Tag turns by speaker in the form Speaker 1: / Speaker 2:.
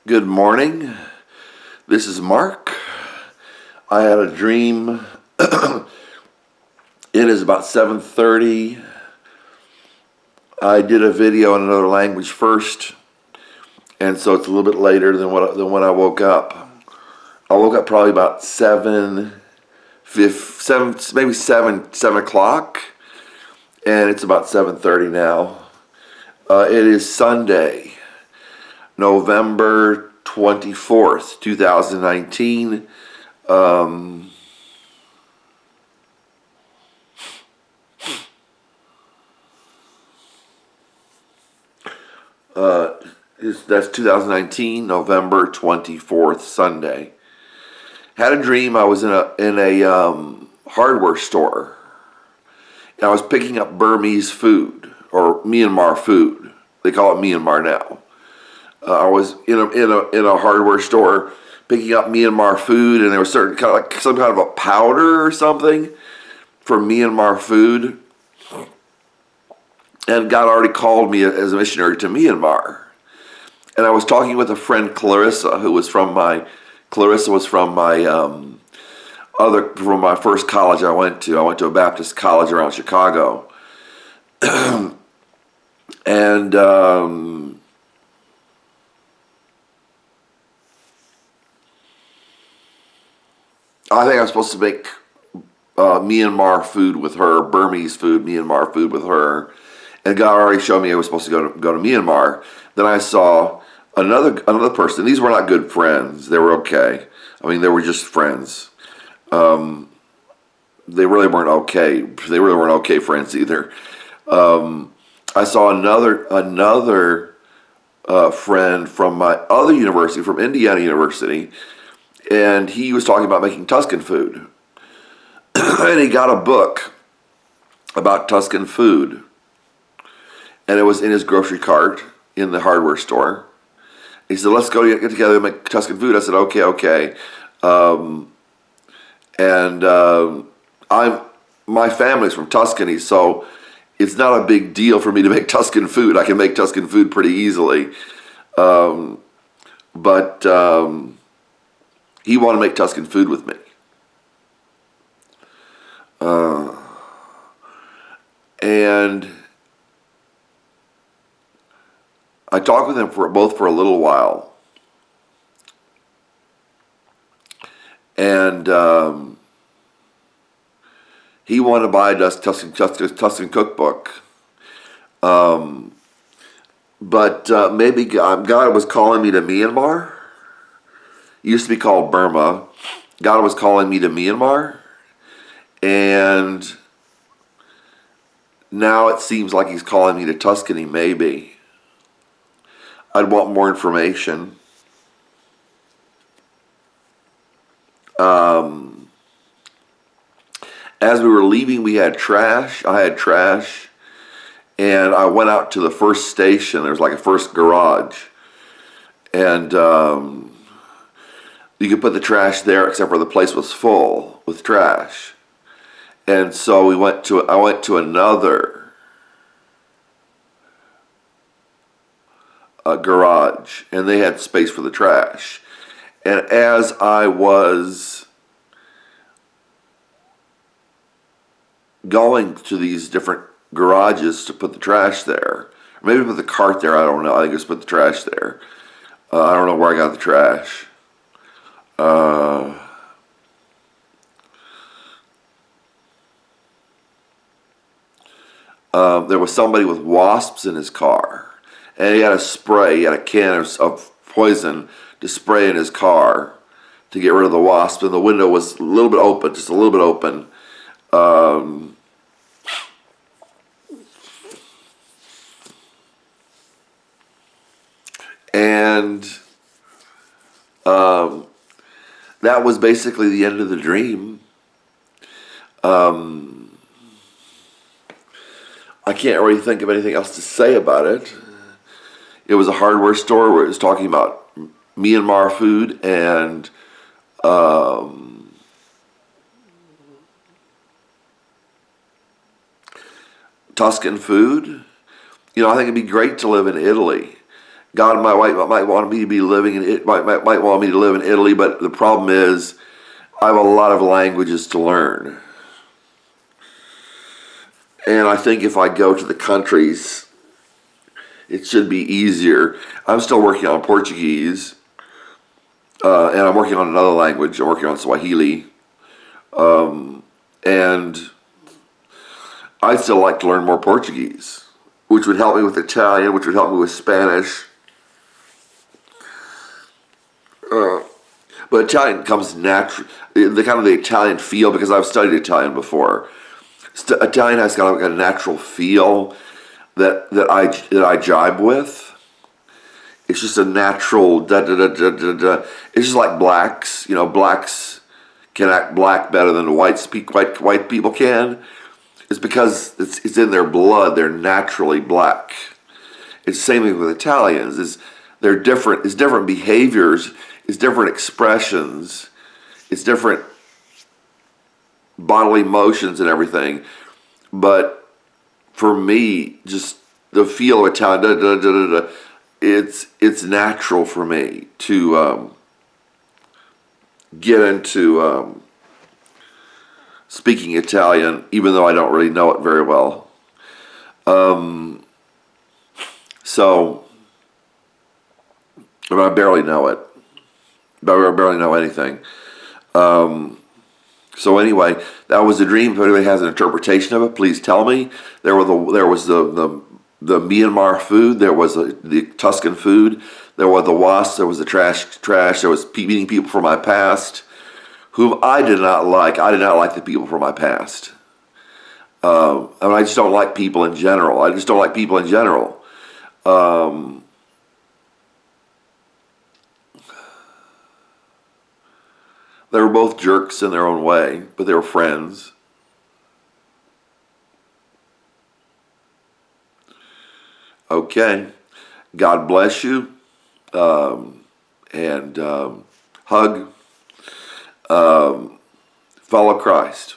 Speaker 1: Good morning. This is Mark. I had a dream. It is about 7:30. I did a video in another language first, and so it's a little bit later than when I woke up. I woke up probably about 7 o'clock, and it's about 7:30 now. It is Sunday, November 24th, 2019. That's 2019, November 24th, Sunday. Had a dream. I was in a hardware store, and I was picking up Burmese food, or Myanmar food. They call it Myanmar now. I was in a hardware store picking up Myanmar food, and there was certain kind of like some kind of a powder or something for Myanmar food. And God already called me as a missionary to Myanmar. And I was talking with a friend, Clarissa, who was from my from my first college I went to. I went to a Baptist college around Chicago. And I think I was supposed to make Myanmar food with her, Burmese food, Myanmar food with her. And God already showed me I was supposed to go to Myanmar. Then I saw another person. These were not good friends. They were okay. I mean, they were just friends. They really weren't okay. They really weren't okay friends either. I saw another friend from my other university, from Indiana University, and he was talking about making Tuscan food. And he got a book about Tuscan food. And it was in his grocery cart in the hardware store. He said, let's go get together and make Tuscan food. I said, okay. My family's from Tuscany, so it's not a big deal for me to make Tuscan food. I can make Tuscan food pretty easily. But he wanted to make Tuscan food with me. And I talked with him for a little while, and he wanted to buy a Tuscan cookbook, but maybe God was calling me to Myanmar. It used to be called Burma. God was calling me to Myanmar, and now it seems like He's calling me to Tuscany, maybe. I'd want more information. As we were leaving, we had trash. I had trash. And I went out to the first station. There was like a first garage. And you could put the trash there, except for the place was full with trash. And so I went to another garage, and they had space for the trash. And as I was going to these different garages to put the trash there, or maybe put the cart there, I don't know. I think just put the trash there. I don't know where I got the trash. There was somebody with wasps in his car. And he had a spray, he had a can of poison to spray in his car to get rid of the wasps. And the window was a little bit open, just a little bit open. And that was basically the end of the dream. I can't really think of anything else to say about it. It was a hardware store where it was talking about Myanmar food and Tuscan food. You know, I think it'd be great to live in Italy. God might want me to be living in it, might want me to live in Italy, but the problem is I have a lot of languages to learn. And I think if I go to the countries, it should be easier. I'm still working on Portuguese, and I'm working on another language. I'm working on Swahili. And I'd still like to learn more Portuguese, which would help me with Italian, which would help me with Spanish. But Italian comes natural, the kind of the Italian feel, because I've studied Italian before. Italian has kind of like a natural feel that I jibe with. It's just a natural da da da da da da. It's just like blacks. You know, blacks can act black better than white people can. It's because it's in their blood. They're naturally black. It's the same thing with Italians. They're different. It's different behaviors. It's different expressions. It's different bodily motions and everything. But for me, just the feel of Italian, da, da, da, da, da, it's natural for me to get into speaking Italian, even though I don't really know it very well. So, I barely know it. I barely know anything. So anyway, that was a dream. If anybody has an interpretation of it, please tell me. There was the Myanmar food. There was the Tuscan food. There were the wasps. There was the trash. There was meeting people from my past, whom I did not like. I did not like the people from my past. I just don't like people in general. I just don't like people in general. They were both jerks in their own way, but they were friends. Okay. God bless you. And hug. Follow Christ.